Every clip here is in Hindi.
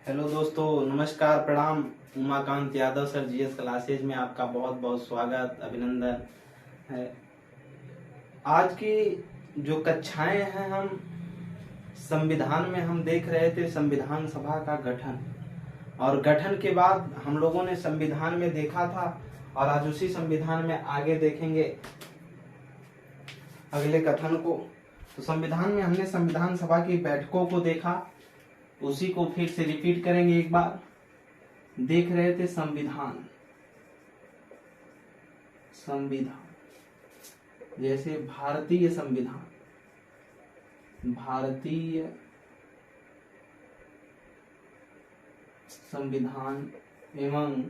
हेलो दोस्तों, नमस्कार, प्रणाम। Umakant Yadav sir GS classes में आपका बहुत बहुत स्वागत, अभिनंदन है। आज की जो कक्षाएं हैं, हम संविधान में हम देख रहे थे संविधान सभा का गठन, और गठन के बाद हम लोगों ने संविधान में देखा था, और आज उसी संविधान में आगे देखेंगे अगले कथन को। तो संविधान में हमने संविधान सभा की बैठकों को देखा, उसी को फिर से रिपीट करेंगे एक बार। देख रहे थे संविधान, जैसे भारतीय संविधान, भारतीय संविधान एवं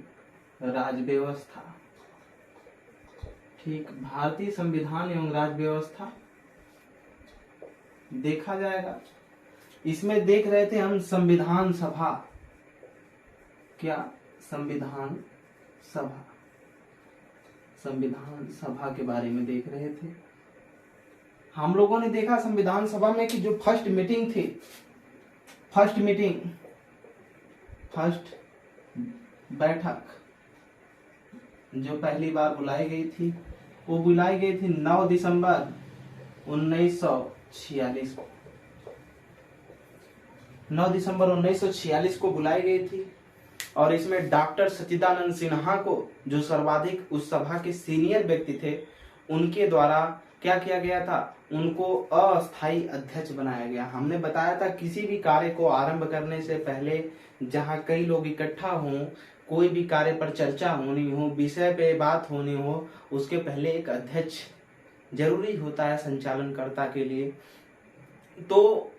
राज्य व्यवस्था। ठीक, भारतीय संविधान एवं राज्य व्यवस्था देखा जाएगा। इसमें देख रहे थे हम संविधान सभा, क्या संविधान सभा, संविधान सभा के बारे में देख रहे थे। हम लोगों ने देखा संविधान सभा में कि जो फर्स्ट मीटिंग थी, फर्स्ट बैठक जो पहली बार बुलाई गई थी, वो बुलाई गई थी 9 दिसंबर 1946 को। 9 दिसंबर 1946 को बुलाई गई थी, और इसमें डॉक्टर सच्चिदानंद सिन्हा को, जो सर्वाधिक उस सभा के सीनियर व्यक्ति थे, उनके द्वारा क्या किया गया था, उनको अस्थायी अध्यक्ष बनाया गया। हमने बताया था किसी भी कार्य को आरंभ करने से पहले जहां कई लोग इकट्ठा हों, कोई भी कार्य पर चर्चा होनी हो, विषय पे बात होनी हो, उसके पहले एक अध्यक्ष जरूरी होता है संचालनकर्ता के लिए। तो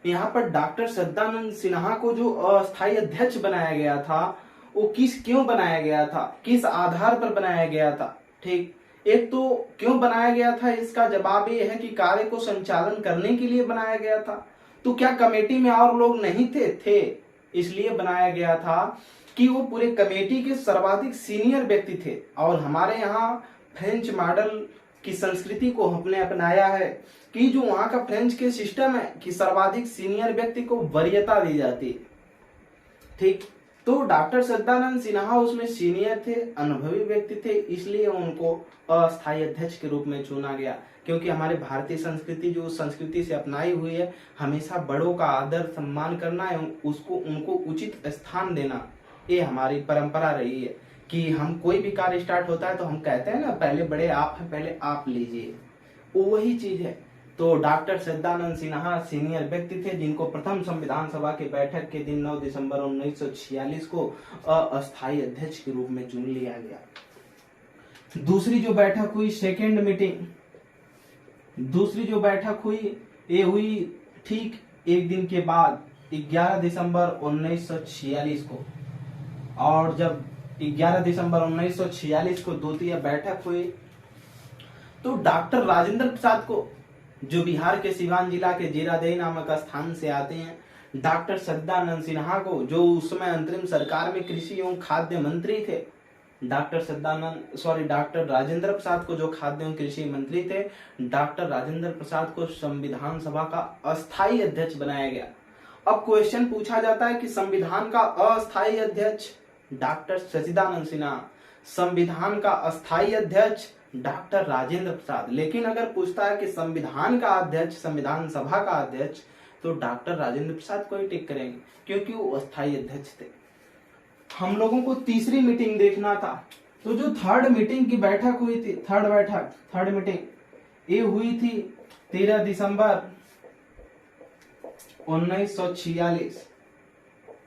यहाँ पर डॉक्टर सच्चिदानंद सिन्हा को जो अस्थायी अध्यक्ष बनाया गया था, वो क्यों बनाया गया था, किस आधार पर बनाया गया था। ठीक, एक तो क्यों बनाया गया था, इसका जवाब ये है कि कार्य को संचालन करने के लिए बनाया गया था। तो क्या कमेटी में और लोग नहीं थे इसलिए बनाया गया था कि वो पूरे कमेटी के सर्वाधिक सीनियर व्यक्ति थे। और हमारे यहाँ फ्रेंच मॉडल की संस्कृति को हमने अपनाया है कि जो वहां का फ्रेंच के सिस्टम है कि सर्वाधिक सीनियर व्यक्ति को वरीयता दी जाती है। ठीक, तो डॉक्टर सच्चिदानंद सिन्हा उसमें सीनियर थे, अनुभवी व्यक्ति थे, इसलिए उनको अस्थायी अध्यक्ष के रूप में चुना गया। क्योंकि हमारे भारतीय संस्कृति जो संस्कृति से अपनाई हुई है, हमेशा बड़ों का आदर सम्मान करना एवं उनको उचित स्थान देना, ये हमारी परंपरा रही है कि हम कोई भी कार्य स्टार्ट होता है तो हम कहते हैं ना, पहले बड़े आप हैं, पहले आप लीजिए, वही चीज है। तो डॉक्टर सच्चिदानंद सिन्हा सीनियर व्यक्ति थे, जिनको प्रथम संविधान सभा के बैठक के दिन 9 दिसंबर 1946 को अस्थायी अध्यक्ष के रूप में चुन लिया गया। दूसरी जो बैठक हुई, सेकेंड मीटिंग, दूसरी जो बैठक हुई, ये हुई ठीक एक दिन के बाद 11 दिसंबर 1946 को। और जब 11 दिसंबर 1946 को द्वितीय बैठक हुई, तो डॉक्टर राजेंद्र प्रसाद को, जो बिहार के सिवान जिला के जीरादेई नामक स्थान से आते हैं, डॉक्टर सच्चिदानंद सिन्हा को, जो उस समय अंतरिम सरकार में कृषि एवं खाद्य मंत्री थे, डॉक्टर राजेंद्र प्रसाद को, जो खाद्य एवं कृषि मंत्री थे, डॉक्टर राजेंद्र प्रसाद को संविधान सभा का अस्थायी अध्यक्ष बनाया गया। अब क्वेश्चन पूछा जाता है कि संविधान का अस्थायी अध्यक्ष डॉक्टर सच्चिदानंद सिन्हा, संविधान का अस्थायी अध्यक्ष डॉक्टर राजेंद्र प्रसाद। लेकिन अगर पूछता है कि संविधान का अध्यक्ष, संविधान सभा का अध्यक्ष, तो डॉक्टर राजेंद्र प्रसाद को ही टिक करेंगे, क्योंकि वो अस्थायी अध्यक्ष थे। हम लोगों को तीसरी मीटिंग देखना था। तो जो थर्ड मीटिंग की बैठक हुई थी, थर्ड मीटिंग, ये हुई थी 13 दिसंबर 1946।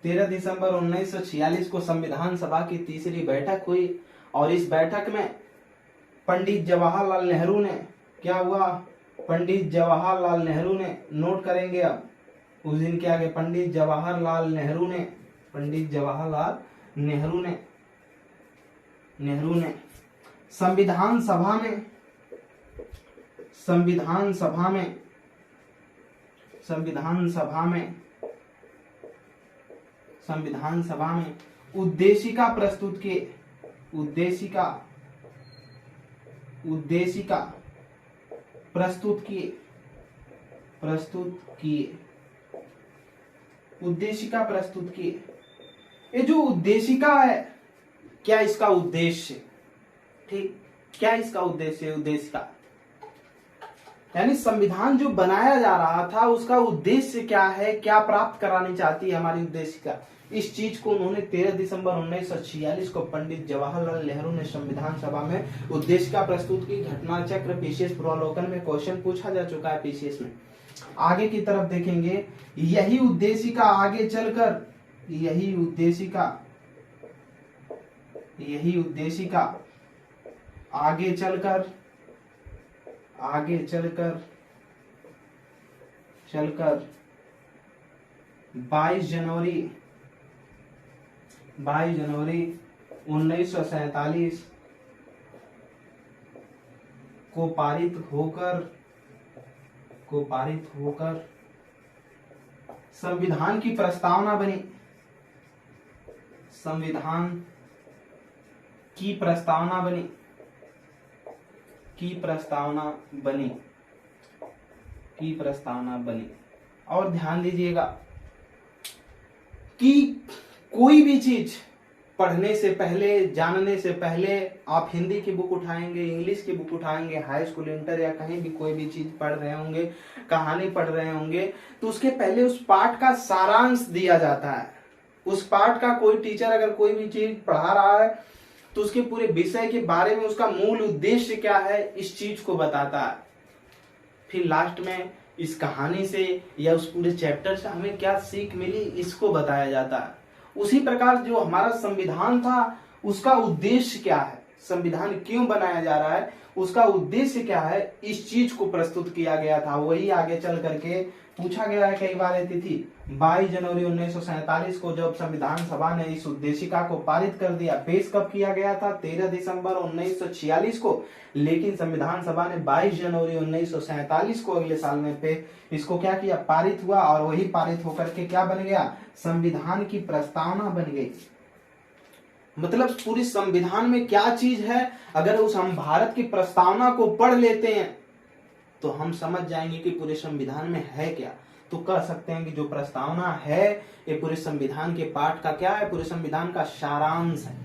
13 दिसंबर 1946 को संविधान सभा की तीसरी बैठक हुई, और इस बैठक में पंडित जवाहरलाल नेहरू ने, क्या हुआ, पंडित जवाहरलाल नेहरू ने, नोट करेंगे अब उस दिन के आगे, पंडित जवाहरलाल नेहरू ने संविधान सभा में उद्देशिका प्रस्तुत किए, उद्देशिका प्रस्तुत किए। उद्देशिका प्रस्तुत की। ये जो उद्देशिका है, क्या इसका उद्देश्य, ठीक, क्या इसका उद्देश्य है? उद्देशिका यानी संविधान जो बनाया जा रहा था उसका उद्देश्य क्या है, क्या प्राप्त करानी चाहती है हमारी उद्देशिका। इस चीज को उन्होंने 13 दिसंबर 1946 को पंडित जवाहरलाल नेहरू ने संविधान सभा में उद्देशिका प्रस्तुत की। घटना चक्र पीसीएस पूर्वावलोकन में क्वेश्चन पूछा जा चुका है पीसीएस में। आगे की तरफ देखेंगे, यही उद्देशिका आगे चलकर, यही उद्देशिका आगे चलकर 22 जनवरी 1947 को पारित होकर संविधान की प्रस्तावना बनी। संविधान की प्रस्तावना बनी। और ध्यान दीजिएगा कि कोई भी चीज पढ़ने से पहले, जानने से पहले आप हिंदी की बुक उठाएंगे, इंग्लिश की बुक उठाएंगे, हाई स्कूल, इंटर या कहीं भी कोई भी चीज पढ़ रहे होंगे, कहानी पढ़ रहे होंगे, तो उसके पहले उस पाठ का सारांश दिया जाता है। उस पाठ का कोई टीचर अगर कोई भी चीज पढ़ा रहा है तो उसके पूरे विषय के बारे में, उसका मूल उद्देश्य क्या है, इस चीज को बताता है। फिर लास्ट में इस कहानी से या उस पूरे चैप्टर से हमें क्या सीख मिली, इसको बताया जाता है। उसी प्रकार जो हमारा संविधान था उसका उद्देश्य क्या है, संविधान क्यों बनाया जा रहा है, उसका उद्देश्य क्या है, इस चीज को प्रस्तुत किया गया था। वही आगे चल करके पूछा गया है कई बार। थी 22 जनवरी 1947 को जब संविधान सभा ने इस उद्देशिका को पारित कर दिया। पेश कब किया गया था? 13 दिसंबर 1946 को। लेकिन संविधान सभा ने 22 जनवरी 1947 को अगले साल में इसको क्या किया, पारित हुआ। और वही पारित होकर के क्या बन गया, संविधान की प्रस्तावना बन गई। मतलब पूरी संविधान में क्या चीज है, अगर उस हम भारत की प्रस्तावना को पढ़ लेते हैं तो हम समझ जाएंगे कि पूरे संविधान में है क्या। तो कह सकते हैं कि जो प्रस्तावना है ये पूरे संविधान के पाठ का क्या है, पूरे संविधान का सारांश है।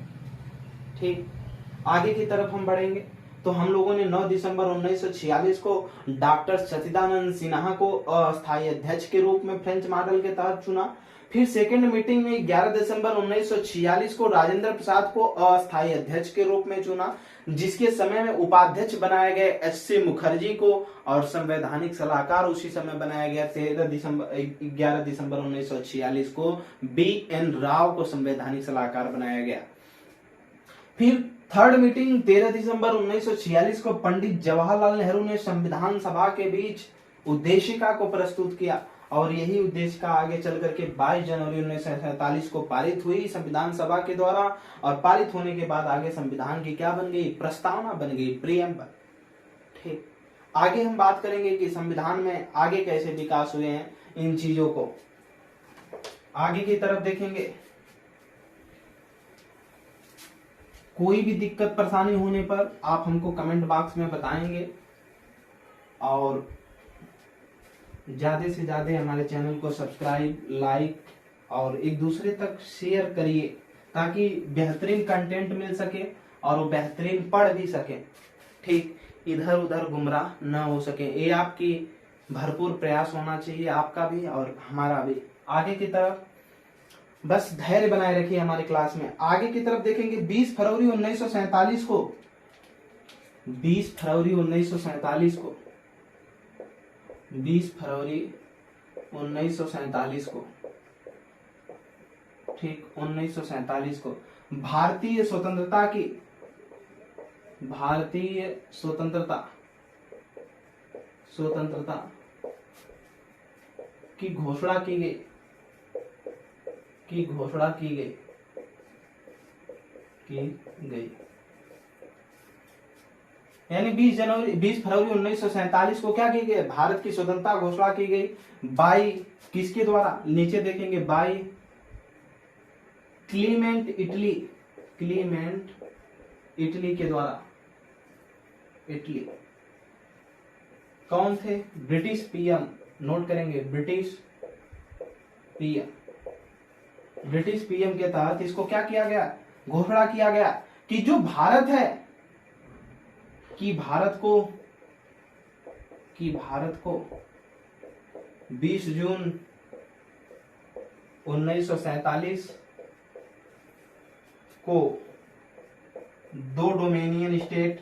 ठीक, आगे की तरफ हम बढ़ेंगे तो हम लोगों ने 9 दिसंबर 1946 को डॉक्टर सचिदानंद सिन्हा को अस्थायी अध्यक्ष के रूप में फ्रेंच मॉडल के तहत चुना। फिर सेकेंड मीटिंग में 11 दिसंबर 1946 को राजेंद्र प्रसाद को अस्थायी अध्यक्ष के रूप में चुना, जिसके समय में उपाध्यक्ष बनाए गए एच.सी. मुखर्जी को और संवैधानिक सलाहकार उसी समय बनाया गया 11 दिसंबर 1946 को बी.एन. राव को संवैधानिक सलाहकार बनाया गया। फिर थर्ड मीटिंग 13 दिसंबर 1946 को पंडित जवाहरलाल नेहरू ने संविधान सभा के बीच उद्देशिका को प्रस्तुत किया और यही उद्देशिका आगे चल करके 22 जनवरी 1947 को पारित हुई संविधान सभा के द्वारा। और पारित होने के बाद आगे संविधान की क्या बन गई, प्रस्तावना बन गई, प्रीएम्बल। ठीक, आगे हम बात करेंगे कि संविधान में आगे कैसे विकास हुए हैं इन चीजों को। आगे की तरफ देखेंगे। कोई भी दिक्कत परेशानी होने पर आप हमको कमेंट बॉक्स में बताएंगे और ज्यादा से ज्यादा हमारे चैनल को सब्सक्राइब, लाइक और एक दूसरे तक शेयर करिए ताकि बेहतरीन कंटेंट मिल सके और वो बेहतरीन पढ़ भी सके। ठीक, इधर उधर गुमराह न हो सके, ये आपकी भरपूर प्रयास होना चाहिए, आपका भी और हमारा भी। आगे की तरफ बस धैर्य बनाए रखिए हमारी क्लास में। आगे की तरफ देखेंगे 20 फरवरी 1947 को 20 फरवरी 1947 को 20 फरवरी 1947 को ठीक 1947 को भारतीय स्वतंत्रता की घोषणा की गई। यानी 20 फरवरी 1947 को क्या की गई, भारत की स्वतंत्रता घोषणा की गई। बाई किसके द्वारा, नीचे देखेंगे, बाई क्लीमेंट इटली के द्वारा। इटली कौन थे, ब्रिटिश पीएम, नोट करेंगे, ब्रिटिश पीएम। ब्रिटिश पीएम के तहत इसको क्या किया गया, घोषणा किया गया कि जो भारत है, कि भारत को 20 जून 1947 को दो डोमेनियन स्टेट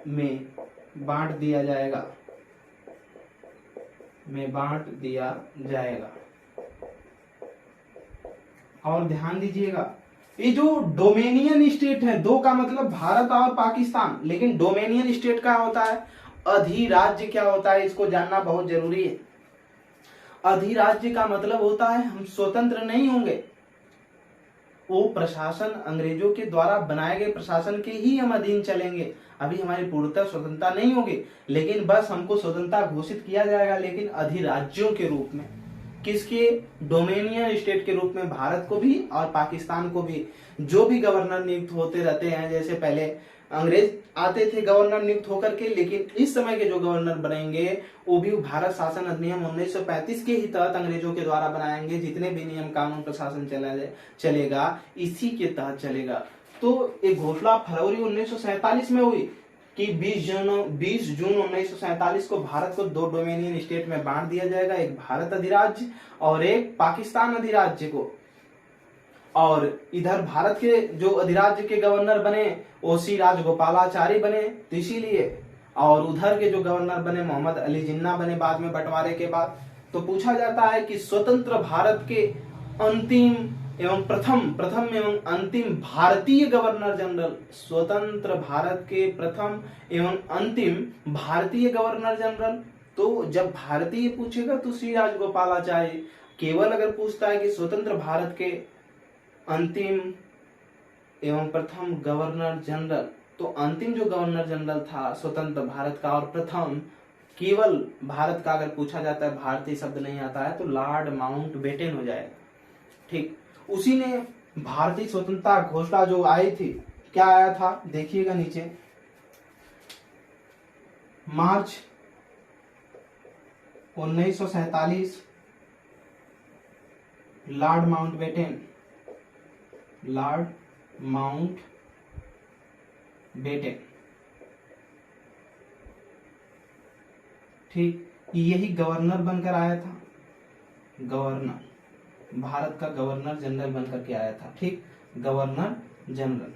में बांट दिया जाएगा। और ध्यान दीजिएगा, ये जो डोमेनियन स्टेट है, दो का मतलब भारत और पाकिस्तान, लेकिन डोमेनियन स्टेट क्या होता है, अधिराज्य क्या होता है, इसको जानना बहुत जरूरी है। अधिराज्य का मतलब होता है हम स्वतंत्र नहीं होंगे, वो प्रशासन अंग्रेजों के द्वारा बनाए गए प्रशासन के ही हम अधीन चलेंगे। अभी हमारी पूर्णतः स्वतंत्रता नहीं होगी, लेकिन बस हमको स्वतंत्रता घोषित किया जाएगा, लेकिन अधिराज्यों के रूप में। किसके, डोमेनियन स्टेट के रूप में भारत को भी और पाकिस्तान को भी। जो भी गवर्नर नियुक्त होते रहते हैं, जैसे पहले अंग्रेज आते थे गवर्नर नियुक्त होकर के, लेकिन इस समय के जो गवर्नर बनेंगे वो भी भारत शासन अधिनियम 1935 के ही तहत अंग्रेजों के द्वारा बनाएंगे। जितने भी नियम कानून प्रशासन चलेगा इसी के तहत चलेगा। तो एक घोषणा फरवरी 1947 में हुई कि 20 जून 1947 को भारत को दो डोमेनियन स्टेट में बांट दिया जाएगा, एक भारत अधिराज्य और एक पाकिस्तान अधिराज्य को। और इधर भारत के जो अधिराज्य के गवर्नर बने वो सी राजगोपालाचारी बने, तो इसीलिए, और उधर के जो गवर्नर बने मोहम्मद अली जिन्ना बने बाद में बंटवारे के बाद। तो पूछा जाता है कि स्वतंत्र भारत के अंतिम एवं प्रथम एवं अंतिम भारतीय गवर्नर जनरल, स्वतंत्र भारत के प्रथम एवं अंतिम भारतीय गवर्नर जनरल। तो जब भारतीय पूछेगा तो सी राजगोपालाचारी। केवल अगर पूछता है कि स्वतंत्र भारत के अंतिम एवं प्रथम गवर्नर जनरल, तो अंतिम जो गवर्नर जनरल था स्वतंत्र भारत का और प्रथम केवल भारत का अगर पूछा जाता है, भारतीय शब्द नहीं आता है, तो लॉर्ड माउंटबेटन हो जाएगा। ठीक, उसी ने भारतीय स्वतंत्रता घोषणा जो आई थी, क्या आया था देखिएगा नीचे, मार्च 1947 लॉर्ड माउंटबेटन ठीक, यही गवर्नर बनकर आया था, गवर्नर, भारत का गवर्नर जनरल बनकर के आया था। ठीक, गवर्नर जनरल,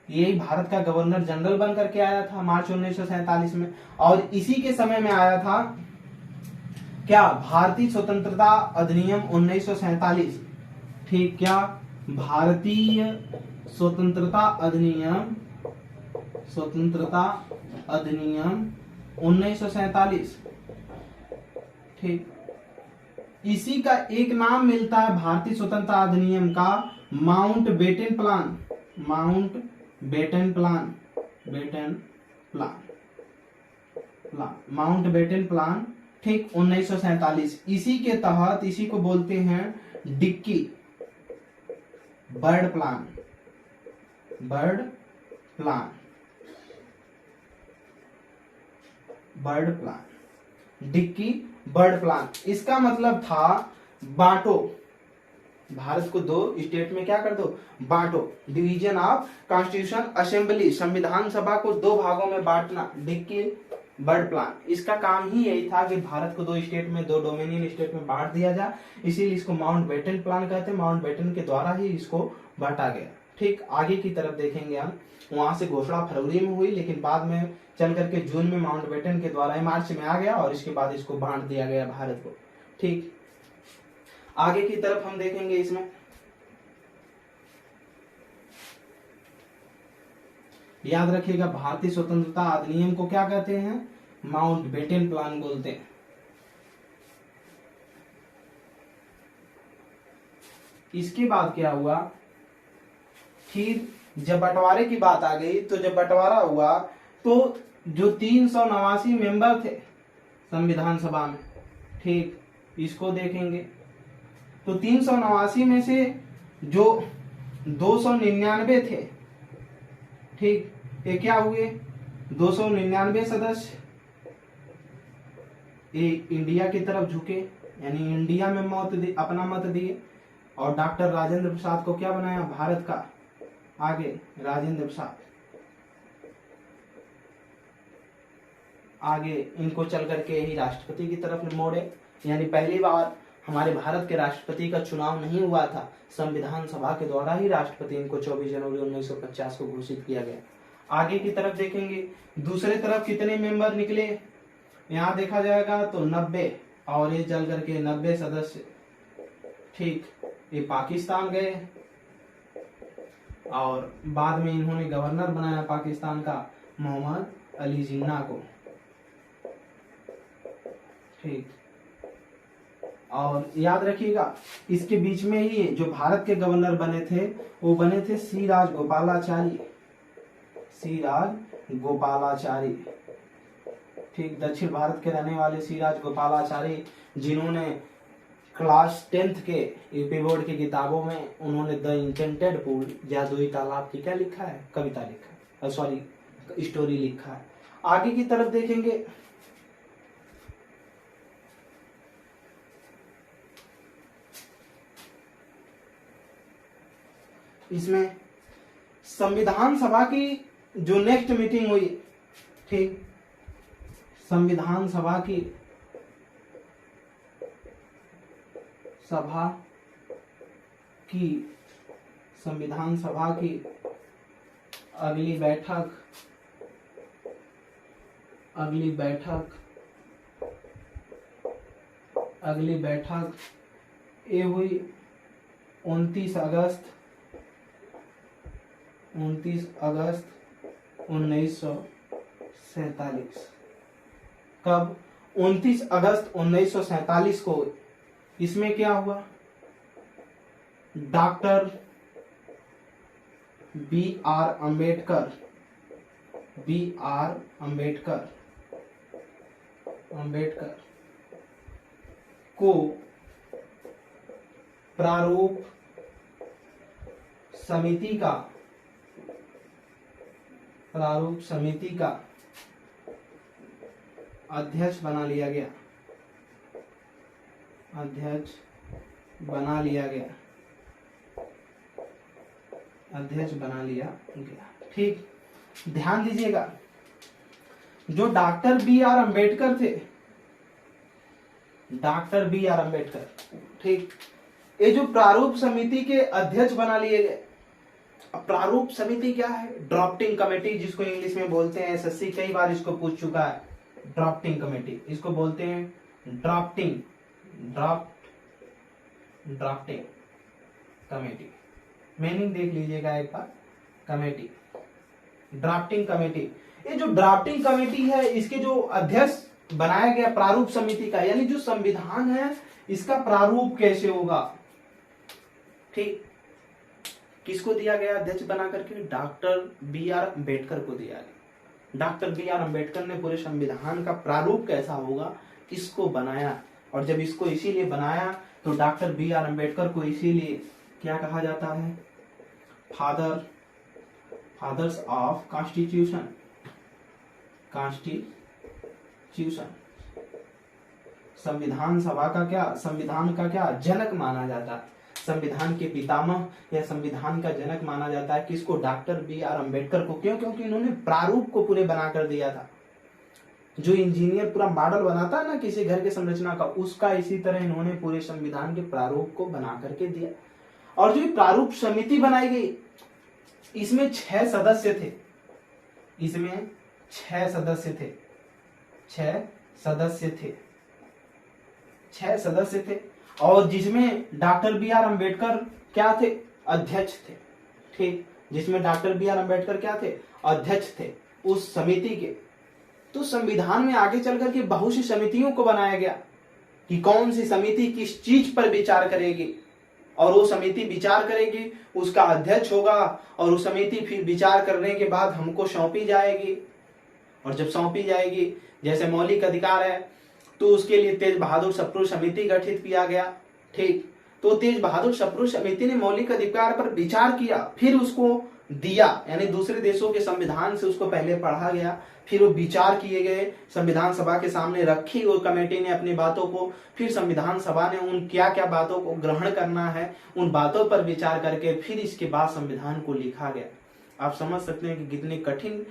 यही भारत का गवर्नर जनरल बनकर के आया था मार्च 1947 में। और इसी के समय में आया था क्या, भारतीय स्वतंत्रता अधिनियम 1947। ठीक, क्या, भारतीय स्वतंत्रता अधिनियम 1947। ठीक, इसी का एक नाम मिलता है भारतीय स्वतंत्रता अधिनियम का, माउंटबेटन प्लान। ठीक, 1947। इसी के तहत, इसी को बोलते हैं Dickie Bird plan. Dickie Bird plan, इसका मतलब था बांटो, भारत को दो स्टेट में क्या कर दो, बांटो, डिवीजन ऑफ कॉन्स्टिट्यूशन असेंबली, संविधान सभा को दो भागों में बांटना, डिक्की बर्ड प्लान। इसका काम ही यही था कि भारत को दो स्टेट में, दो डोमिनियन स्टेट में बांट दिया जाए, इसीलिए इसको माउंटबेटन प्लान कहते हैं। माउंटबेटन के द्वारा ही इसको बांटा गया। ठीक, आगे की तरफ देखेंगे हम, वहां से घोषणा फरवरी में हुई, लेकिन बाद में चल करके जून में माउंटबेटन के द्वारा मार्च में आ गया और इसके बाद इसको बांट दिया गया भारत को। ठीक, आगे की तरफ हम देखेंगे, इसमें याद रखिएगा भारतीय स्वतंत्रता अधिनियम को क्या कहते हैं, माउंटबेटन प्लान बोलते हैं। इसके बाद क्या हुआ, फिर जब बंटवारे की बात आ गई, तो जब बंटवारा हुआ तो जो 389 मेंबर थे संविधान सभा में, ठीक, इसको देखेंगे तो 389 में से जो 299 थे, ठीक, ये क्या हुए, 299 सदस्य ये इंडिया की तरफ झुके, यानी इंडिया में अपना मत दिए। और डॉक्टर राजेंद्र प्रसाद को क्या बनाया, भारत का आगे राजेंद्र प्रसाद आगे इनको चल करके ही राष्ट्रपति की तरफ मोड़े। यानी पहली बार हमारे भारत के राष्ट्रपति का चुनाव नहीं हुआ था, संविधान सभा के द्वारा ही राष्ट्रपति इनको 24 जनवरी 1950 को घोषित किया गया। आगे की तरफ देखेंगे, दूसरे तरफ कितने मेंबर निकले, यहाँ देखा जाएगा तो 90, और ये चल करके 90 सदस्य, ठीक, ये पाकिस्तान गए और बाद में इन्होंने गवर्नर बनाया पाकिस्तान का मोहम्मद अली जिन्ना को, ठीक। और याद रखिएगा इसके बीच में ही जो भारत के गवर्नर बने थे वो बने थे सी राजगोपालाचारी, ठीक, दक्षिण भारत के रहने वाले सी राजगोपालाचारी, जिन्होंने क्लास 10th के यूपी बोर्ड की किताबों में उन्होंने द इंटेंटेड पूल, जादुई तालाब की क्या लिखा है, कविता लिखा है, सॉरी स्टोरी लिखा है। आगे की तरफ देखेंगे, इसमें संविधान सभा की जो नेक्स्ट मीटिंग हुई, ठीक, संविधान सभा की अगली बैठक ये हुई 29 अगस्त 1947। कब, 29 अगस्त 1947 को। इसमें क्या हुआ, डॉक्टर बी आर अम्बेडकर को प्रारूप समिति का अध्यक्ष बना लिया गया, ठीक। ध्यान दीजिएगा, जो डॉक्टर बी आर अम्बेडकर थे, ठीक, ये जो प्रारूप समिति के अध्यक्ष बना लिए गए। अब प्रारूप समिति क्या है, ड्राफ्टिंग कमेटी जिसको इंग्लिश में बोलते हैं, एसएससी कई बार इसको पूछ चुका है, ड्राफ्टिंग कमेटी इसको बोलते हैं, ड्राफ्टिंग कमेटी, मीनिंग देख लीजिएगा एक बार, कमेटी, ड्राफ्टिंग कमेटी। ये जो ड्राफ्टिंग कमेटी है इसके जो अध्यक्ष बनाया गया प्रारूप समिति का, यानी जो संविधान है इसका प्रारूप कैसे होगा, ठीक, किसको दिया गया अध्यक्ष बना करके, डॉक्टर बी आर अम्बेडकर को दिया गया। डॉक्टर बी आर अम्बेडकर ने पूरे संविधान का प्रारूप कैसा होगा इसको बनाया, और जब इसको इसीलिए बनाया तो डॉक्टर बी आर अम्बेडकर को इसीलिए क्या कहा जाता है, फादर्स ऑफ कॉन्स्टिट्यूशन, संविधान का क्या जनक माना जाता है, संविधान के पितामह या संविधान का जनक माना जाता है किसको, डॉक्टर बी आर अम्बेडकर को। क्यों, क्योंकि इन्होंने प्रारूप को पूरे बना कर दिया था। जो इंजीनियर पूरा मॉडल बनाता है ना किसी घर के संरचना का, उसका इसी तरह इन्होंने पूरे संविधान के प्रारूप को बना करके दिया। और जो प्रारूप समिति बनाई गई इसमें 6 सदस्य थे, इसमें 6 सदस्य थे, और जिसमें डॉक्टर बी आर अम्बेडकर क्या थे, अध्यक्ष थे, ठीक, जिसमें डॉक्टर बी आर अम्बेडकर क्या थे, अध्यक्ष थे उस समिति के। तो संविधान में आगे चल करके बहुत सी समितियों को बनाया गया कि कौन सी समिति किस चीज पर विचार करेगी, और वो समिति विचार करेगी, उसका अध्यक्ष होगा, और वो समिति फिर विचार करने के बाद हमको सौंपी जाएगी, और जब सौंपी जाएगी, जैसे मौलिक अधिकार है, तो उसके लिए तेज बहादुर सप्रू समिति गठित किया गया, ठीक। तो तेज बहादुर सप्रू समिति ने मौलिक अधिकार पर विचार किया, फिर उसको दिया, यानी दूसरे देशों के संविधान से उसको पहले पढ़ा गया, फिर वो विचार किए गए, संविधान सभा के सामने रखी वो कमेटी ने अपनी बातों को, फिर संविधान सभा ने उन क्या क्या बातों को ग्रहण करना है उन बातों पर विचार करके फिर इसके बाद संविधान को लिखा गया। आप समझ सकते हैं कि कितनी कठिन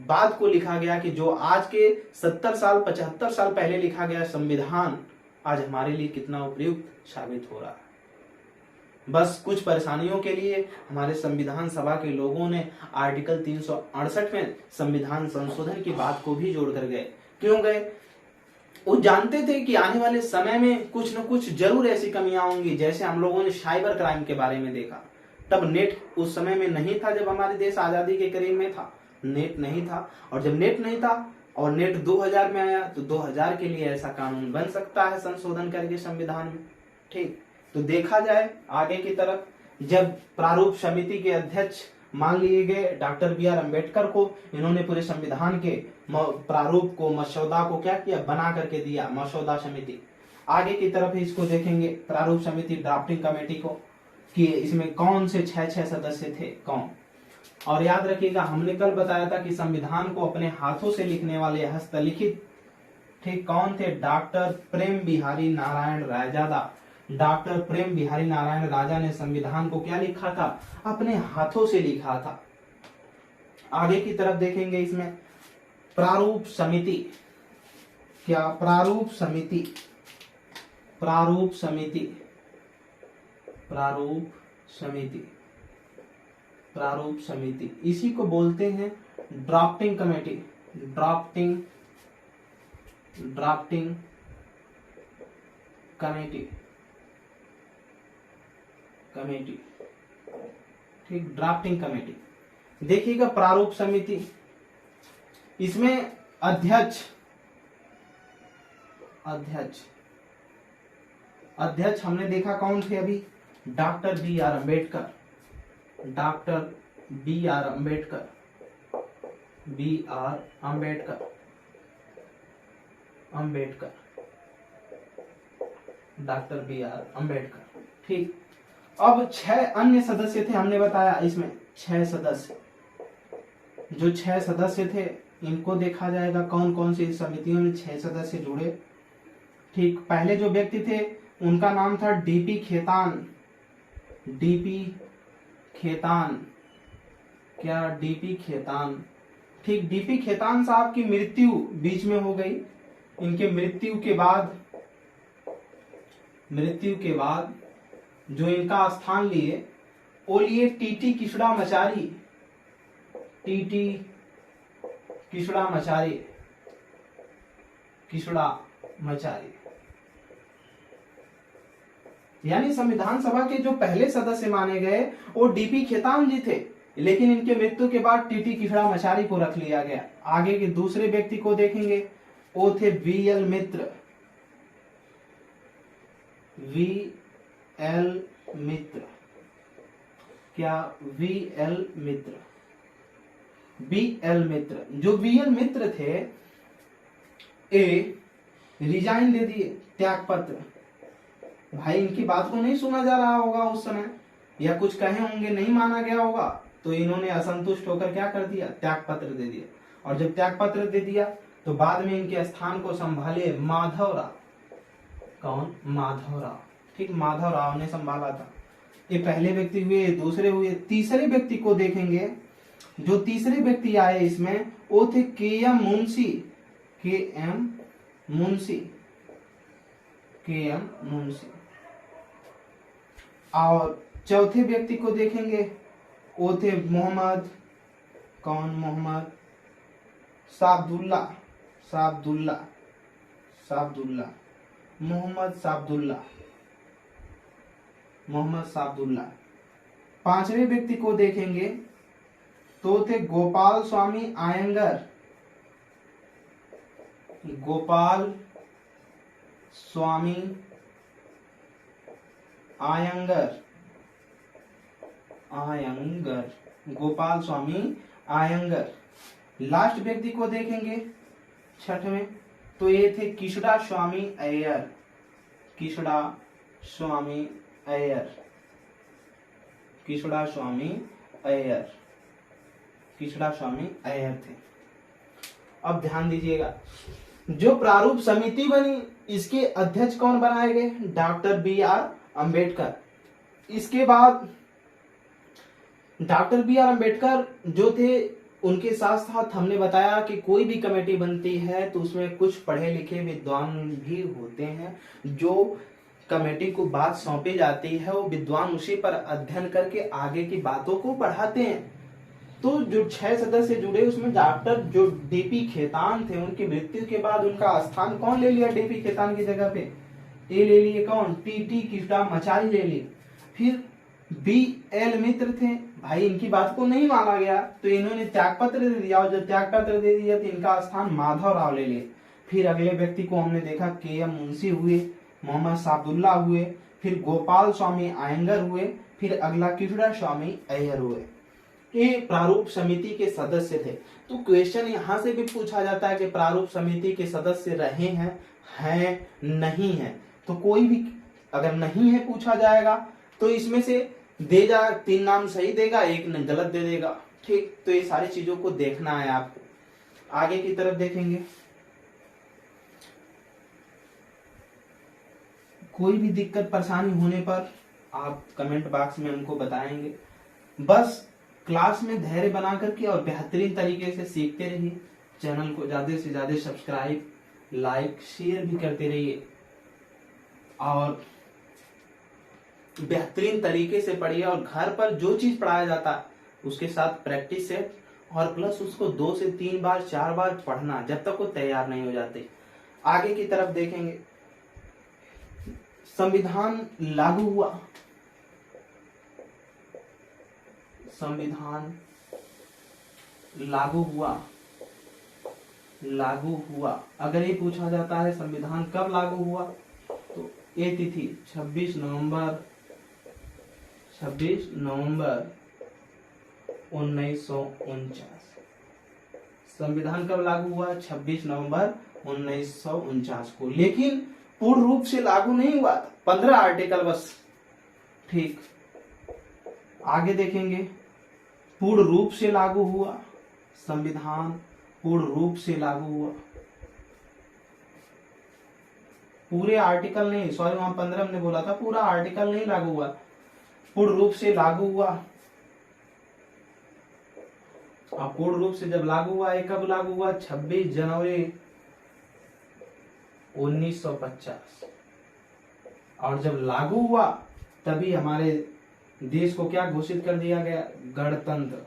बात को लिखा गया कि जो आज के 70 साल 75 साल पहले लिखा गया संविधान आज हमारे लिए कितना उपयुक्त साबित हो रहा है। बस कुछ परेशानियों के लिए हमारे संविधान सभा के लोगों ने आर्टिकल 368 में संविधान संशोधन की बात को भी जोड़ कर गए। क्यों गए? वो जानते थे कि आने वाले समय में कुछ न कुछ जरूर ऐसी कमियां होंगी। जैसे हम लोगों ने साइबर क्राइम के बारे में देखा, तब नेट उस समय में नहीं था, जब हमारे देश आजादी के करीब में था नेट नहीं था, और जब नेट नहीं था और नेट 2000 में आया तो 2000 के लिए ऐसा कानून बन सकता है संशोधन करके संविधान में। ठीक, तो देखा जाए आगे की तरफ, जब प्रारूप समिति के अध्यक्ष मान लिए गए डॉक्टर BR अम्बेडकर को, इन्होंने पूरे संविधान के प्रारूप को, मसौदा को क्या किया, बना करके दिया, मसौदा समिति। आगे की तरफ इसको देखेंगे प्रारूप समिति ड्राफ्टिंग कमेटी को कि इसमें कौन से 6 सदस्य थे, कौन। और याद रखिएगा हमने कल बताया था कि संविधान को अपने हाथों से लिखने वाले हस्तलिखित, ठीक, कौन थे? डॉक्टर प्रेम बिहारी नारायण रायजादा। डॉक्टर प्रेम बिहारी नारायण राजा ने संविधान को क्या लिखा था? अपने हाथों से लिखा था। आगे की तरफ देखेंगे इसमें प्रारूप समिति, क्या प्रारूप समिति, प्रारूप समिति, प्रारूप समिति, प्रारूप समिति, इसी को बोलते हैं drafting committee, drafting drafting committee, committee, ठीक, ड्राफ्टिंग कमेटी। देखिएगा प्रारूप समिति, इसमें अध्यक्ष अध्यक्ष अध्यक्ष हमने देखा कौन थे अभी? Doctor BR Ambedkar, doctor BR Ambedkar, BR Ambedkar, Ambedkar, doctor BR Ambedkar. ठीक, अब 6 अन्य सदस्य थे, हमने बताया इसमें 6 सदस्य, जो 6 सदस्य थे इनको देखा जाएगा कौन कौन सी समितियों में 6 सदस्य जुड़े। ठीक, पहले जो व्यक्ति थे उनका नाम था DP खेतान, DP खेतान, क्या DP खेतान। ठीक, DP खेतान साहब की मृत्यु बीच में हो गई। इनके मृत्यु के बाद जो इनका स्थान लिए वो लिए TT किशड़ा मचारी, TT किशड़ा मचारी, किशड़ा मचारी। यानी संविधान सभा के जो पहले सदस्य माने गए वो DP खेतान जी थे, लेकिन इनके मृत्यु के बाद TT किशड़ा मचारी को रख लिया गया। आगे के दूसरे व्यक्ति को देखेंगे, वो थे VL मित्र, VL मित्र, क्या VL मित्र, BL मित्र। जो VL मित्र थे रिजाइन दे दिए, त्याग पत्र। भाई इनकी बात को नहीं सुना जा रहा होगा उस समय, या कुछ कहे होंगे नहीं माना गया होगा, तो इन्होंने असंतुष्ट होकर क्या कर दिया? त्याग पत्र दे दिया। और जब त्याग पत्र दे दिया तो बाद में इनके स्थान को संभाले माधवराव। कौन? माधवराव। ठीक, माधवराव ने संभाला था। ये पहले व्यक्ति हुए, दूसरे हुए, तीसरे व्यक्ति को देखेंगे। जो तीसरे व्यक्ति आए इसमें वो थे KM Munshi, KM Munshi, KM Munshi. और चौथे व्यक्ति को देखेंगे वो थे मोहम्मद, कौन? मोहम्मद साबदुल्ला, साबदुल्ला, साबदुल्ला, मोहम्मद साबदुल्ला, मोहम्मद साबदुल्ला। पांचवें व्यक्ति को देखेंगे तो थे गोपाल स्वामी आयंगर, गोपाल स्वामी आयंगर, आयंगर, गोपाल स्वामी आयंगर। लास्ट व्यक्ति को देखेंगे छठवें, तो ये थे किशड़ा स्वामी अय्यर, किशड़ा स्वामी अय्यर, किचड़ा स्वामी अय्यर, किचड़ा स्वामी अय्यर थे। अब ध्यान दीजिएगा, जो प्रारूप समिति बनी इसके अध्यक्ष कौन बनाए गए? Doctor B R Ambedkar. इसके बाद डॉक्टर बी आर अम्बेडकर जो थे, उनके साथ साथ हमने बताया कि कोई भी कमेटी बनती है तो उसमें कुछ पढ़े लिखे विद्वान भी होते हैं। जो कमेटी को बात सौंपी जाती है वो विद्वान उसी पर अध्ययन करके आगे की बातों को बढ़ाते हैं। तो जो 6 सदस्य जुड़े उसमें डॉक्टर जो डीपी खेतान थे, उनकी मृत्यु के बाद उनका स्थान कौन ले लिया डीपी खेतान की जगह पे? ये ले लिए कौन? टीटी किचड़ा मचाई ले ली। फिर बी एल मित्र थे, भाई इनकी बात को नहीं माना गया तो इन्होंने त्यागपत्र दे दिया, और जब त्यागपत्र दे दिया तो इनका स्थान माधव राव ले लिए। फिर अगले व्यक्ति को हमने देखा के एम मुंशी हुए, मोहम्मद साबदुल्ला हुए, फिर गोपाल स्वामी आयंगर हुए, फिर अगला किचड़ा स्वामी अय्यर हुए। ये प्रारूप समिति के सदस्य थे। तो क्वेश्चन यहाँ से भी पूछा जाता है कि प्रारूप समिति के सदस्य रहे हैं नहीं है। तो कोई भी अगर नहीं है पूछा जाएगा तो इसमें से दे जा 3 नाम सही देगा, 1 गलत दे देगा। ठीक, तो ये सारी चीजों को देखना है आपको। आगे की तरफ देखेंगे, कोई भी दिक्कत परेशानी होने पर आप कमेंट बॉक्स में हमको बताएंगे। बस क्लास में धैर्य बना करके और बेहतरीन तरीके से सीखते रहिए। चैनल को ज्यादा से ज्यादा सब्सक्राइब, लाइक, शेयर भी करते रहिए और बेहतरीन तरीके से पढ़िए। और घर पर जो चीज पढ़ाया जाता है उसके साथ प्रैक्टिस सेट और प्लस उसको 2 से 3 बार 4 बार पढ़ना जब तक वो तैयार नहीं हो जाते। आगे की तरफ देखेंगे, संविधान लागू हुआ। संविधान लागू हुआ अगर ये पूछा जाता है संविधान कब लागू हुआ तो ये तिथि 26 नवंबर 1949। संविधान कब लागू हुआ? 26 नवंबर 1949 को। लेकिन पूर्ण रूप से लागू नहीं हुआ, 15 आर्टिकल बस। ठीक, आगे देखेंगे, पूर्ण रूप से लागू हुआ संविधान, पूर्ण रूप से लागू हुआ। पूरे आर्टिकल नहीं, सॉरी वहां 15 हमने बोला था, पूरा आर्टिकल नहीं लागू हुआ, पूर्ण रूप से लागू हुआ। अब पूर्ण रूप से जब लागू हुआ, ये कब लागू हुआ? 26 जनवरी 1950। और जब लागू हुआ तभी हमारे देश को क्या घोषित कर दिया गया? गणतंत्र।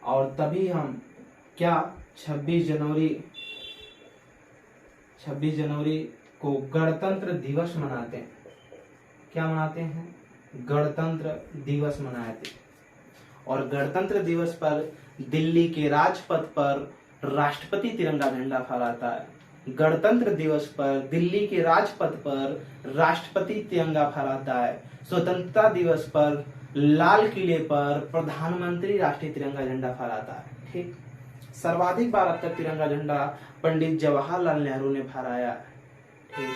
और तभी हम क्या 26 जनवरी को गणतंत्र दिवस मनाते हैं। क्या मनाते हैं? गणतंत्र दिवस मनाते हैं। और गणतंत्र दिवस पर दिल्ली के राजपथ पर राष्ट्रपति तिरंगा झंडा फहराता है। गणतंत्र दिवस पर दिल्ली के राजपथ पर राष्ट्रपति तिरंगा फहराता है। स्वतंत्रता दिवस पर लाल किले पर प्रधानमंत्री राष्ट्रीय तिरंगा झंडा फहराता है। ठीक, सर्वाधिक बार अब तक तिरंगा झंडा पंडित जवाहरलाल नेहरू ने फहराया। ठीक,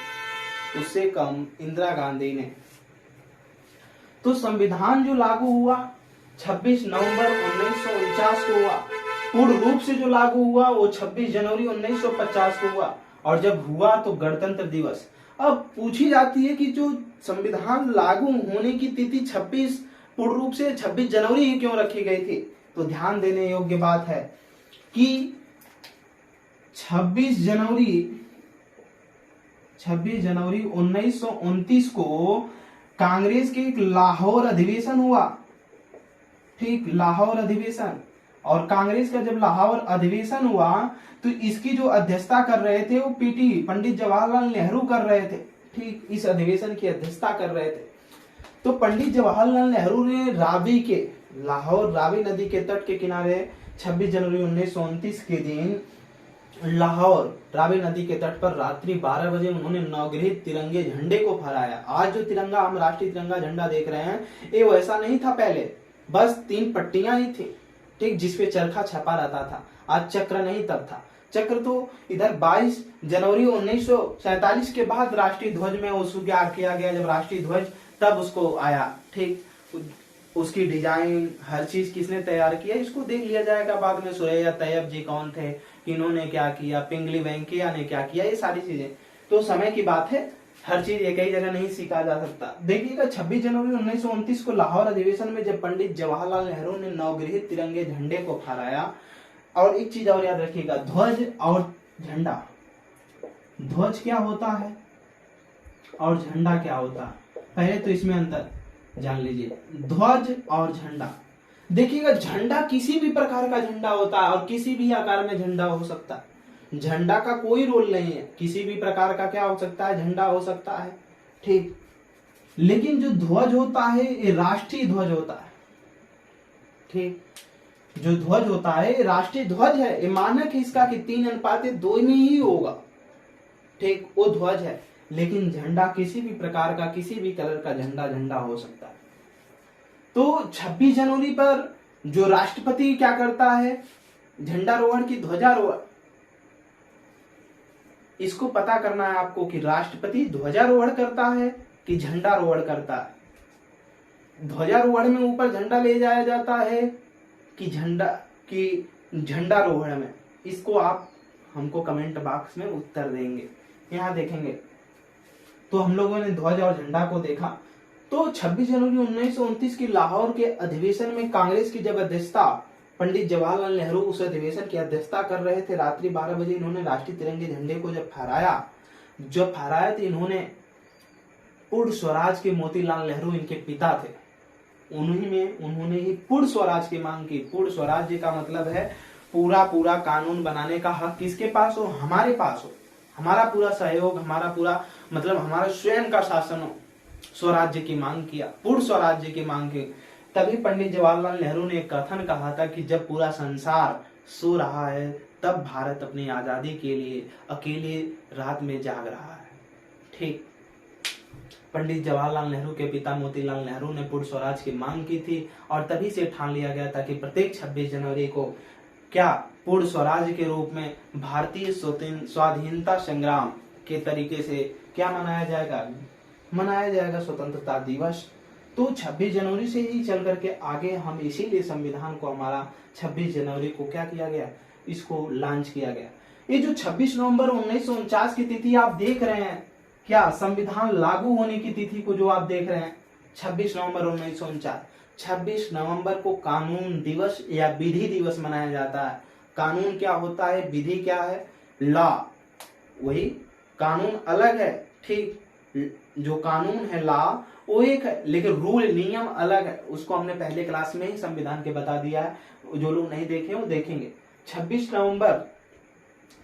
उससे कम इंदिरा गांधी ने। तो संविधान जो लागू हुआ 26 नवंबर 1949 को हुआ। पूर्ण रूप से जो लागू हुआ वो 26 जनवरी 1950 को हुआ। और जब हुआ तो गणतंत्र दिवस। अब पूछी जाती है कि जो संविधान लागू होने की तिथि 26 पूर्ण रूप से 26 जनवरी ही क्यों रखी गई थी? तो ध्यान देने योग्य बात है कि 26 जनवरी 1929 को कांग्रेस के एक लाहौर अधिवेशन हुआ। ठीक, लाहौर अधिवेशन। और कांग्रेस का जब लाहौर अधिवेशन हुआ तो इसकी जो अध्यक्षता कर रहे थे वो पीटी पंडित जवाहरलाल नेहरू कर रहे थे। ठीक, इस अधिवेशन की अध्यक्षता कर रहे थे। तो पंडित जवाहरलाल नेहरू ने लाहौर रावी नदी के तट के किनारे 26 जनवरी 1929 के दिन लाहौर रावी नदी के तट पर रात्रि 12 बजे उन्होंने नवगृहित तिरंगे झंडे को फहराया। आज जो तिरंगा हम राष्ट्रीय तिरंगा झंडा देख रहे हैं ये वैसा नहीं था पहले, बस 3 पट्टियां ही थी। ठीक, जिसपे चरखा छपा रहता था। आज चक्र नहीं, तब था चक्र। तो इधर 22 जनवरी 1947 के बाद राष्ट्रीय ध्वज में वो स्वीकार किया गया, जब राष्ट्रीय ध्वज तब उसको आया। ठीक, उसकी डिजाइन हर चीज किसने तैयार किया इसको देख लिया जाएगा बाद में। सुरैया तैयब जी कौन थे, इन्होंने क्या किया, पिंगली वेंकैया ने क्या किया, ये सारी चीजें तो समय की बात है, हर चीज एक ही जगह नहीं सीखा जा सकता। देखिएगा 26 जनवरी 1929 को लाहौर अधिवेशन में जब पंडित जवाहरलाल नेहरू ने नवगृहित तिरंगे झंडे को फहराया, और एक चीज और याद रखिएगा, ध्वज और झंडा, ध्वज क्या होता है और झंडा क्या होता है, पहले तो इसमें अंतर जान लीजिए। ध्वज और झंडा, देखिएगा झंडा किसी भी प्रकार का झंडा होता है और किसी भी आकार में झंडा हो सकता है। झंडा का कोई रोल नहीं है, किसी भी प्रकार का क्या हो सकता है, झंडा हो सकता है। ठीक, लेकिन जो ध्वज होता है ये राष्ट्रीय ध्वज होता है। ठीक, जो ध्वज होता है ये राष्ट्रीय ध्वज है, ये मानक है इसका कि 3:2 में ही होगा। ठीक, वो ध्वज है, लेकिन झंडा किसी भी प्रकार का किसी भी कलर का झंडा हो सकता है। तो 26 जनवरी पर जो राष्ट्रपति क्या करता है, झंडारोहण की ध्वजारोहण, इसको पता करना है आपको कि राष्ट्रपति ध्वजारोहण करता है कि झंडारोहण करता है। ध्वजारोहण में ऊपर झंडा ले जाया जाता है कि झंडारोहण में, इसको आप हमको कमेंट बॉक्स में उत्तर देंगे। यहां देखेंगे तो हम लोगों ने ध्वज और झंडा को देखा। तो 26 जनवरी 1929 की लाहौर के अधिवेशन में कांग्रेस की जब अध्यक्षता पंडित जवाहरलाल नेहरू उस अधिवेशन की अध्यक्षता कर रहे थे, रात्रि 12 बजे इन्होंने राष्ट्रीय तिरंगे झंडे को जब फहराया तो इन्होंने पूर्ण स्वराज के मोतीलाल नेहरू इनके पिता थे, उन्होंने ही पूर्ण स्वराज की मांग की। पूर्ण स्वराज्य का मतलब है पूरा कानून बनाने का हक किसके पास हो, हमारे पास हो, हमारा पूरा सहयोग, हमारा पूरा मतलब हमारा स्वयं का शासन हो। स्वराज्य की मांग किया, पूर्ण स्वराज्य की मांग की। तभी पंडित जवाहरलाल नेहरू ने एक कथन कहा था कि जब पूरा संसार सो रहा है तब भारत अपनी आजादी के लिए अकेले रात में जाग रहा है। ठीक, पंडित जवाहरलाल नेहरू के पिता मोतीलाल नेहरू ने पूर्ण स्वराज की मांग की थी और तभी से ठान लिया गया था कि प्रत्येक 26 जनवरी को क्या पूर्ण स्वराज के रूप में भारतीय स्वाधीनता संग्राम के तरीके से क्या मनाया जाएगा स्वतंत्रता दिवस। तो 26 जनवरी से ही चल करके आगे हम इसीलिए संविधान को हमारा 26 जनवरी को क्या किया गया, इसको लॉन्च किया गया। ये जो 26 नवंबर 1949 की तिथि आप देख रहे हैं, क्या संविधान लागू होने की तिथि को जो आप देख रहे हैं 26 नवंबर 1949, 26 नवंबर को कानून दिवस या विधि दिवस मनाया जाता है। कानून क्या होता है, विधि क्या है, लॉ, वही कानून अलग है। ठीक, जो कानून है लॉ वो एक है, लेकिन रूल नियम अलग है। उसको हमने पहले क्लास में ही संविधान के बता दिया है, जो लोग नहीं देखे वो देखेंगे। 26 नवंबर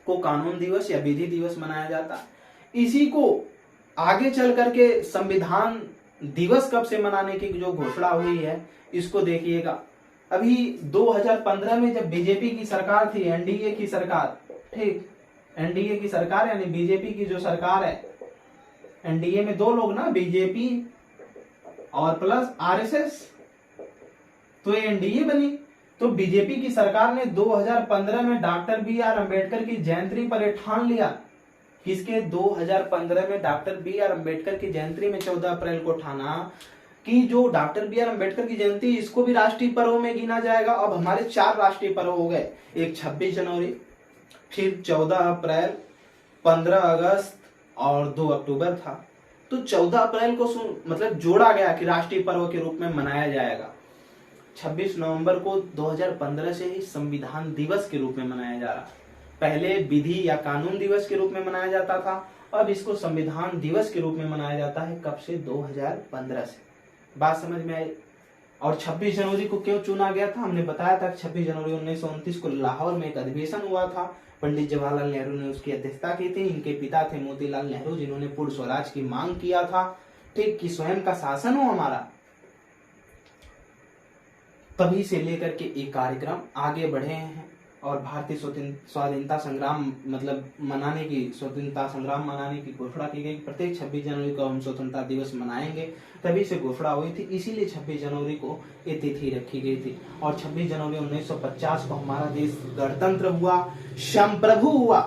को कानून दिवस या विधि दिवस मनाया जाता है। इसी को आगे चल करके संविधान दिवस कब से मनाने की जो घोषणा हुई है इसको देखिएगा। अभी 2015 में जब बीजेपी की सरकार थी, एनडीए की सरकार, ठीक, एनडीए की सरकार यानी बीजेपी की जो सरकार है, एनडीए में दो लोग ना, बीजेपी और प्लस आरएसएस, तो ये एनडीए बनी। तो बीजेपी की सरकार ने 2015 में डॉक्टर बी आर अम्बेडकर की जयंती पर ठान लिया, किसके 2015 में डॉक्टर बी आर अम्बेडकर की जयंती में 14 अप्रैल को ठाना कि जो डॉक्टर बी आर अम्बेडकर की जयंती इसको भी राष्ट्रीय पर्वों में गिना जाएगा। अब हमारे 4 राष्ट्रीय पर्व हो गए, एक 26 जनवरी, फिर 14 अप्रैल, 15 अगस्त और 2 अक्टूबर था। तो 14 अप्रैल को मतलब जोड़ा गया कि राष्ट्रीय पर्व के रूप में मनाया जाएगा। 26 नवंबर को 2015 से ही संविधान दिवस के रूप में मनाया जा रहा। पहले विधि या कानून दिवस के रूप में मनाया जाता था, अब इसको संविधान दिवस के रूप में मनाया जाता है। कब से? 2015 से। बात समझ में आई? और 26 जनवरी को क्यों चुना गया था, हमने बताया था कि 26 जनवरी 1929 को लाहौर में एक अधिवेशन हुआ था, पंडित जवाहरलाल नेहरू ने उसकी अध्यक्षता की थी। इनके पिता थे मोतीलाल नेहरू, जिन्होंने पूर्ण स्वराज की मांग किया था, ठीक, कि स्वयं का शासन हो हमारा। तभी से लेकर के ये कार्यक्रम आगे बढ़े हैं और भारतीय स्वाधीनता संग्राम मतलब मनाने की, स्वतंत्रता संग्राम मनाने की घोषणा की गई। प्रत्येक 26 जनवरी को हम स्वतंत्रता दिवस मनाएंगे, तभी से घोषणा हुई थी, इसीलिए 26 जनवरी को ये तिथि रखी गई थी। और 26 जनवरी 1950 को हमारा देश गणतंत्र हुआ, संप्रभु हुआ।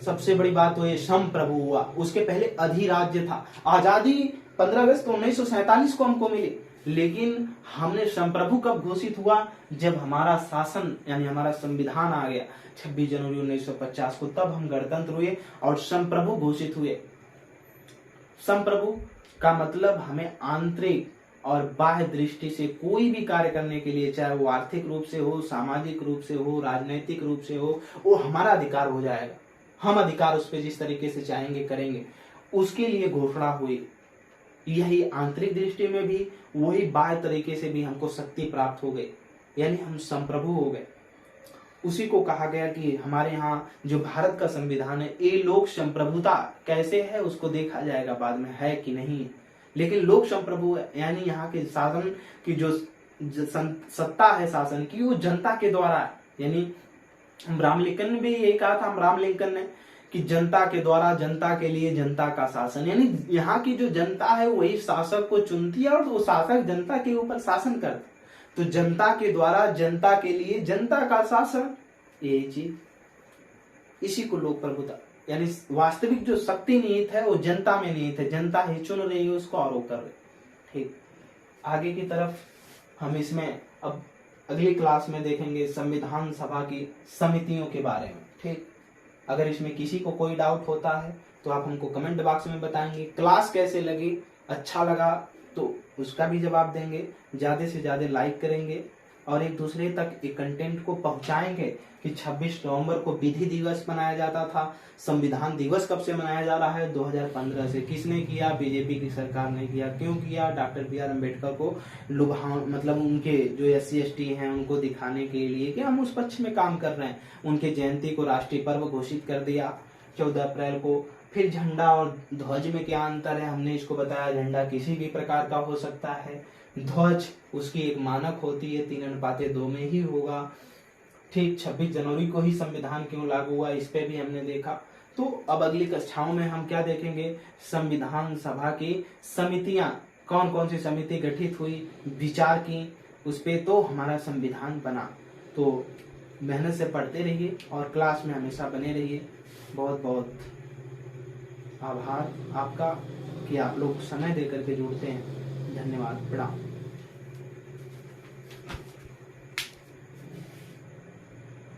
सबसे बड़ी बात तो ये संप्रभु हुआ, उसके पहले अधिराज्य था। आजादी 15 अगस्त 1947 को हमको मिली, लेकिन हमने संप्रभु कब घोषित हुआ? जब हमारा शासन यानी हमारा संविधान आ गया 26 जनवरी 1950 को, तब हम गणतंत्र हुए और संप्रभु घोषित हुए। संप्रभु का मतलब हमें आंतरिक और बाह्य दृष्टि से कोई भी कार्य करने के लिए, चाहे वो आर्थिक रूप से हो, सामाजिक रूप से हो, राजनीतिक रूप से हो, वो हमारा अधिकार हो जाएगा। हम अधिकार उस पर जिस तरीके से चाहेंगे करेंगे, उसके लिए घोषणा हुई। यही आंतरिक दृष्टि में भी, वही बाह्य तरीके से भी हमको शक्ति प्राप्त हो गई, यानी हम संप्रभु हो गए। उसी को कहा गया कि हमारे यहाँ जो भारत का संविधान है, ये लोक संप्रभुता कैसे है उसको देखा जाएगा बाद में, है कि नहीं। लेकिन लोक संप्रभु यानी यहाँ के शासन की जो सत्ता है शासन की, वो जनता के द्वारा है। यानी अब्राहम लिंकन ने भी यही कहा था, अब्राहम लिंकन ने, कि जनता के द्वारा, जनता के लिए, जनता का शासन। यानी यहाँ की जो जनता है वही शासक को चुनती है और वो शासक जनता के ऊपर शासन करता। तो जनता के द्वारा, जनता के लिए, जनता का शासन, यही चीज, इसी को लोक प्रभुता यानी वास्तविक जो शक्ति निहित है वो जनता में निहित है। जनता ही चुन रही है उसको और वो कर रही। ठीक, आगे की तरफ हम इसमें अब अगली क्लास में देखेंगे संविधान सभा की समितियों के बारे में। ठीक, अगर इसमें किसी को कोई डाउट होता है तो आप हमको कमेंट बॉक्स में बताएंगे। क्लास कैसे लगी, अच्छा लगा तो उसका भी जवाब देंगे, ज्यादा से ज्यादा लाइक करेंगे और एक दूसरे तक एक कंटेंट को पहुंचाएंगे कि 26 नवंबर को विधि दिवस मनाया जाता था। संविधान दिवस कब से मनाया जा रहा है? 2015 से। किसने किया? बीजेपी की सरकार ने किया। क्यों किया? डॉक्टर बी आर अम्बेडकर को मतलब उनके जो SC ST हैं उनको दिखाने के लिए कि हम उस पक्ष में काम कर रहे हैं। उनके जयंती को राष्ट्रीय पर्व घोषित कर दिया 14 अप्रैल को। फिर झंडा और ध्वज में क्या अंतर है हमने इसको बताया। झंडा किसी भी प्रकार का हो सकता है, ध्वज उसकी एक मानक होती है, 3:2 में ही होगा। ठीक, 26 जनवरी को ही संविधान क्यों लागू हुआ इस पे भी हमने देखा। तो अब अगली कक्षाओं में हम क्या देखेंगे? संविधान सभा की समितियां, कौन कौन सी समिति गठित हुई, विचार की उस पे, तो हमारा संविधान बना। तो मेहनत से पढ़ते रहिए और क्लास में हमेशा बने रहिए। बहुत बहुत आभार आपका कि आप लोग समय दे करके जुड़ते हैं। धन्यवाद। प्रणाम।